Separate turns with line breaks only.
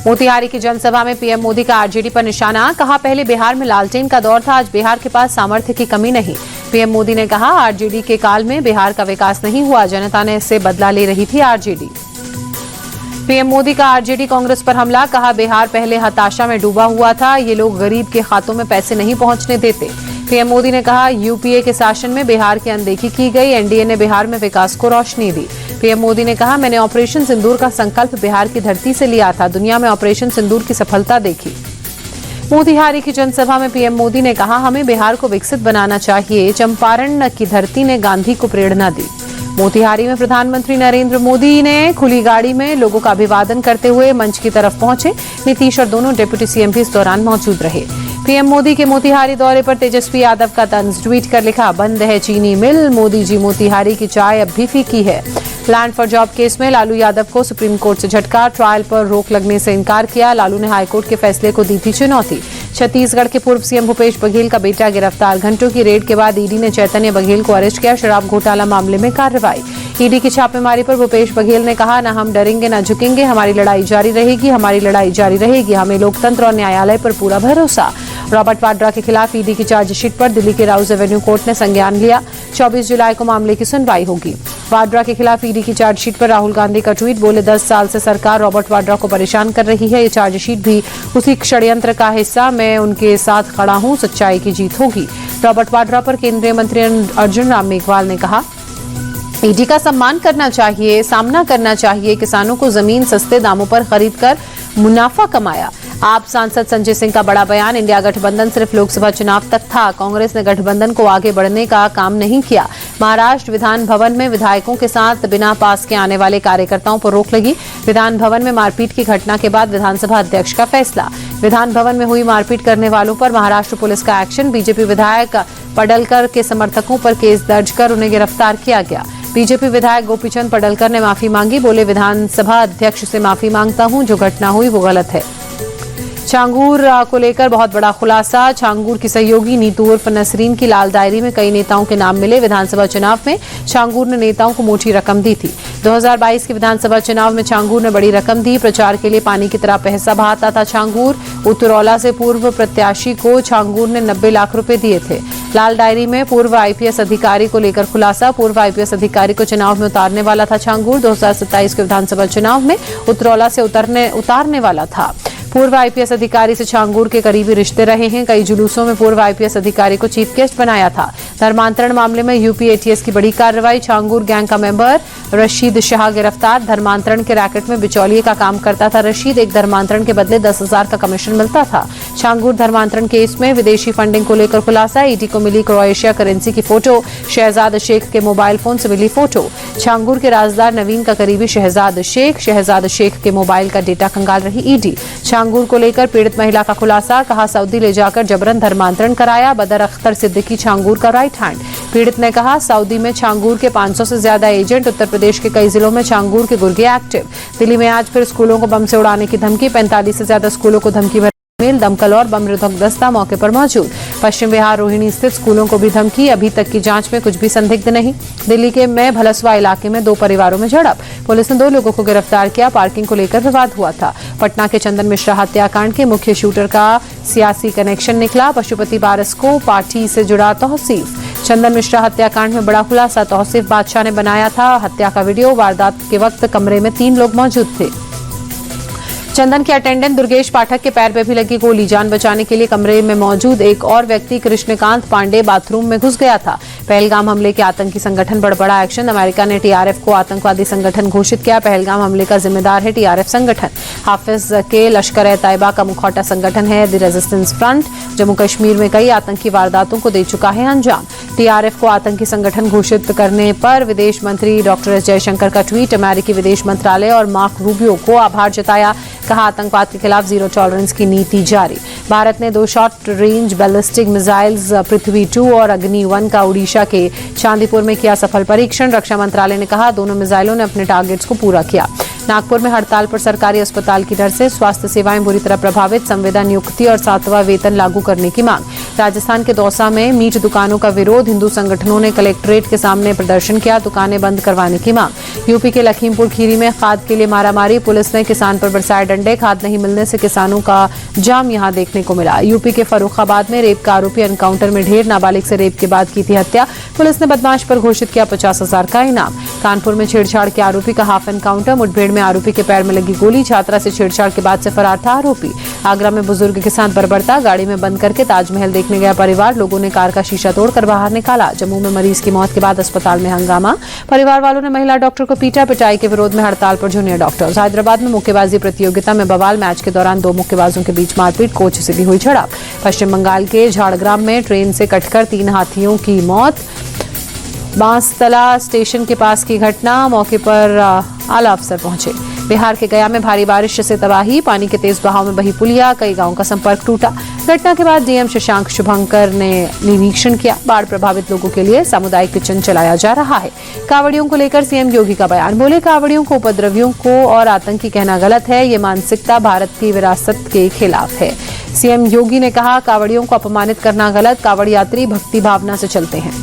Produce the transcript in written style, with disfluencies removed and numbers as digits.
मोतिहारी की जनसभा में पीएम मोदी का आरजेडी पर निशाना, कहा पहले बिहार में लालटेन का दौर था, आज बिहार के पास सामर्थ्य की कमी नहीं। पीएम मोदी ने कहा आरजेडी के काल में बिहार का विकास नहीं हुआ, जनता ने इससे बदला ले रही थी आरजेडी। पीएम मोदी का आरजेडी कांग्रेस पर हमला, कहा बिहार पहले हताशा में डूबा हुआ था, ये लोग गरीब के खातों में पैसे नहीं पहुंचने देते। पीएम मोदी ने कहा यूपीए के शासन में बिहार की अनदेखी की गई, एनडीए ने बिहार में विकास को रोशनी दी। पीएम मोदी ने कहा मैंने ऑपरेशन सिंदूर का संकल्प बिहार की धरती से लिया था, दुनिया में ऑपरेशन सिंदूर की सफलता देखी। मोतिहारी की जनसभा में पीएम मोदी ने कहा हमें बिहार को विकसित बनाना चाहिए, चंपारण की धरती ने गांधी को प्रेरणा दी। मोतिहारी में प्रधानमंत्री नरेंद्र मोदी ने खुली गाड़ी में लोगों का अभिवादन करते हुए मंच की तरफ पहुंचे। नीतीश और दोनों डिप्टी सीएम भी इस दौरान मौजूद रहे। पीएम मोदी के मोतिहारी दौरे पर तेजस्वी यादव का तंज, ट्वीट कर लिखा बंद है चीनी मिल, मोदी जी मोतिहारी की चाय अब भी फीकी है। लैंड फॉर जॉब केस में लालू यादव को सुप्रीम कोर्ट से झटका, ट्रायल पर रोक लगने से इनकार किया, लालू ने हाईकोर्ट के फैसले को दी थी चुनौती। छत्तीसगढ़ के पूर्व सीएम भूपेश बघेल का बेटा गिरफ्तार, घंटों की रेड के बाद ईडी ने चैतन्य बघेल को अरेस्ट किया, शराब घोटाला मामले में कार्रवाई। ईडी की छापेमारी पर भूपेश बघेल ने कहा न हम डरेंगे न झुकेंगे, हमारी लड़ाई जारी रहेगी, हमारी लड़ाई जारी रहेगी, हमें लोकतंत्र और न्यायालय पर पूरा भरोसा। रॉबर्ट वाड्रा के खिलाफ ईडी की चार्जशीट पर दिल्ली के राउज एवेन्यू कोर्ट ने संज्ञान लिया, 24 जुलाई को मामले की सुनवाई होगी। वाड्रा के खिलाफ ईडी की चार्जशीट पर राहुल गांधी का ट्वीट, बोले 10 साल से सरकार रॉबर्ट वाड्रा को परेशान कर रही है, ये चार्जशीट भी उसी षड्यंत्र का हिस्सा, मैं उनके साथ खड़ा हूं, सच्चाई की जीत होगी। रॉबर्ट वाड्रा पर केंद्रीय मंत्री अर्जुन राम मेघवाल ने कहा ईडी का सम्मान करना चाहिए, सामना करना चाहिए, किसानों को जमीन सस्ते दामों पर खरीदकर मुनाफा कमाया। आप सांसद संजय सिंह का बड़ा बयान, इंडिया गठबंधन सिर्फ लोकसभा चुनाव तक था, कांग्रेस ने गठबंधन को आगे बढ़ने का काम नहीं किया। महाराष्ट्र विधान भवन में विधायकों के साथ बिना पास के आने वाले कार्यकर्ताओं पर रोक लगी। विधान भवन में मारपीट की घटना के बाद विधानसभा अध्यक्ष का फैसला, विधान भवन में हुई मारपीट करने वालों पर महाराष्ट्र पुलिस का एक्शन, बीजेपी विधायक पडलकर के समर्थकों पर केस दर्ज कर उन्हें गिरफ्तार किया गया। बीजेपी विधायक गोपीचंद पडलकर ने माफी मांगी, बोले विधानसभा अध्यक्ष से माफी मांगता हूं, जो घटना हुई वो गलत है। छांगूर को लेकर बहुत बड़ा खुलासा, छांगूर की सहयोगी नीतू उर्फ नसरीन की लाल डायरी में कई नेताओं के नाम मिले। विधानसभा चुनाव में छांगूर ने नेताओं को मोटी रकम दी थी। 2022 के विधानसभा चुनाव में छांगूर ने बड़ी रकम दी, प्रचार के लिए पानी की तरह पैसा बहाता था छांगूर। उतरौला से पूर्व प्रत्याशी को छांगूर ने 90 लाख रुपए दिए थे। लाल डायरी में पूर्व आईपीएस अधिकारी को लेकर खुलासा, पूर्व आईपीएस अधिकारी को चुनाव में उतारने वाला था छांगूर, 2027 के विधानसभा चुनाव में उतरौला से उतारने वाला था। पूर्व आईपीएस अधिकारी से छांगूर के करीबी रिश्ते रहे हैं, कई जुलूसों में पूर्व आईपीएस अधिकारी को चीफ गेस्ट बनाया था। धर्मांतरण मामले में यूपी एटीएस की बड़ी कार्रवाई, छांगूर गैंग का मेंबर रशीद शाह गिरफ्तार, धर्मांतरण के रैकेट में बिचौलिए का काम करता था रशीद, एक धर्मांतरण के बदले 10,000 का कमीशन मिलता था। छांगूर धर्मांतरण केस में विदेशी फंडिंग को लेकर खुलासा, ईडी को मिली क्रोएशिया करेंसी की फोटो, शहजाद शेख के मोबाइल फोन से मिली फोटो। छांगूर के राजदार नवीन का करीबी शहजाद शेख के मोबाइल का डेटा खंगाल रही ईडी। छांगूर को लेकर पीड़ित महिला का खुलासा, कहा सऊदी ले जाकर जबरन धर्मांतरण कराया, बदर अख्तर सिद्दीकी छांगूर का राइट हैंड। पीड़ित ने कहा सऊदी में छांगूर के 500 से ज्यादा एजेंट, उत्तर प्रदेश के कई जिलों में छांगूर के गुर्गे एक्टिव। दिल्ली में आज फिर स्कूलों को बम से उड़ाने की धमकी, 45 से ज्यादा स्कूलों को धमकी मेल, दमकल और बम निरोधक दस्ता मौके पर मौजूद। पश्चिम बिहार रोहिणी स्थित स्कूलों को भी धमकी, अभी तक की जांच में कुछ भी संदिग्ध नहीं। दिल्ली के मैं भलसवा इलाके में 2 परिवारों में झड़प, पुलिस ने 2 लोगों को गिरफ्तार किया, पार्किंग को लेकर विवाद हुआ था। पटना के चंदन मिश्रा हत्याकांड के मुख्य शूटर का सियासी कनेक्शन निकला, पशुपति पारस को पार्टी से जुड़ा तौसीफ। चंदन मिश्रा हत्याकांड में बड़ा खुलासा, तौसीफ बादशाह ने बनाया था हत्या का वीडियो, वारदात के वक्त कमरे में 3 लोग मौजूद थे। चंदन के अटेंडेंट दुर्गेश पाठक के पैर पे भी लगी गोली, जान बचाने के लिए कमरे में मौजूद एक और व्यक्ति कृष्णकांत पांडे बाथरूम में घुस गया था। पहलगाम हमले के आतंकी संगठन पर बड़ा एक्शन, अमेरिका ने टीआरएफ को आतंकवादी संगठन घोषित किया, पहलगाम हमले का जिम्मेदार है टीआरएफ संगठन। हाफिज के लश्कर-ए-तैयबा का मुखौटा संगठन है the resistance front, Jammu Kashmir में कई आतंकी वारदातों को दे चुका है अंजाम। टीआरएफ को आतंकी संगठन घोषित करने पर विदेश मंत्री डॉक्टर एस जयशंकर का ट्वीट, अमेरिकी विदेश मंत्रालय और मार्क रूबियो को आभार जताया, कहा आतंकवाद के खिलाफ जीरो टॉलरेंस की नीति जारी। भारत ने 2 शॉर्ट रेंज बैलिस्टिक मिसाइल्स पृथ्वी 2 और अग्नि 1 का ओडिशा के चांदीपुर में किया सफल परीक्षण, रक्षा मंत्रालय ने कहा दोनों मिसाइलों ने अपने टारगेट्स को पूरा किया। नागपुर में हड़ताल पर सरकारी अस्पताल की नर्सें, स्वास्थ्य सेवाएं बुरी तरह प्रभावित, संविदा नियुक्ति और 7वां वेतन लागू करने की मांग। राजस्थान के दौसा में मीट दुकानों का विरोध, हिंदू संगठनों ने कलेक्ट्रेट के सामने प्रदर्शन किया, दुकानें बंद करवाने की मांग। यूपी के लखीमपुर खीरी में खाद के लिए मारामारी, पुलिस ने किसान पर बरसाए डंडे, खाद नहीं मिलने से किसानों का जाम यहां देखने को मिला। यूपी के फर्रुखाबाद में रेप का आरोपी एनकाउंटर में ढेर, नाबालिग से रेप के बाद की थी हत्या, पुलिस ने बदमाश पर घोषित किया 50,000 का इनाम। कानपुर में छेड़छाड़ के आरोपी का हाफ एनकाउंटर, मुठभेड़ में आरोपी के पैर में लगी गोली, छात्रा से छेड़छाड़ के बाद से फरार था आरोपी। आगरा में बुजुर्ग के साथ बर्बरता, गाड़ी में बंद करके ताजमहल देखने गया परिवार, लोगों ने कार का शीशा तोड़कर बाहर निकाला। जम्मू में मरीज की मौत के बाद अस्पताल में हंगामा, परिवार वालों ने महिला डॉक्टर को पीटा, पिटाई के विरोध में हड़ताल पर जूनियर डॉक्टर्स। हैदराबाद में मुक्केबाजी प्रतियोगिता में बवाल, मैच के दौरान 2 मुक्केबाजों के बीच मारपीट, कोच से भी हुई झड़प। पश्चिम बंगाल के झाड़ग्राम में ट्रेन से कटकर 3 हाथियों की मौत, बांसतला स्टेशन के पास की घटना, मौके पर आला अफसर पहुंचे। बिहार के गया में भारी बारिश से तबाही, पानी के तेज बहाव में बही पुलिया, कई गांवों का संपर्क टूटा। घटना के बाद डीएम शशांक शुभंकर ने निरीक्षण किया। बाढ़ प्रभावित लोगों के लिए सामुदायिक किचन चलाया जा रहा है। कांवड़ियों को लेकर सीएम योगी का बयान, बोले कांवड़ियों को उपद्रवियों को और आतंकी कहना गलत है, ये मानसिकता भारत की विरासत के खिलाफ है। सीएम योगी ने कहा, कांवड़ियों को अपमानित करना गलत, कांवड़ यात्री भक्ति भावना से चलते हैं।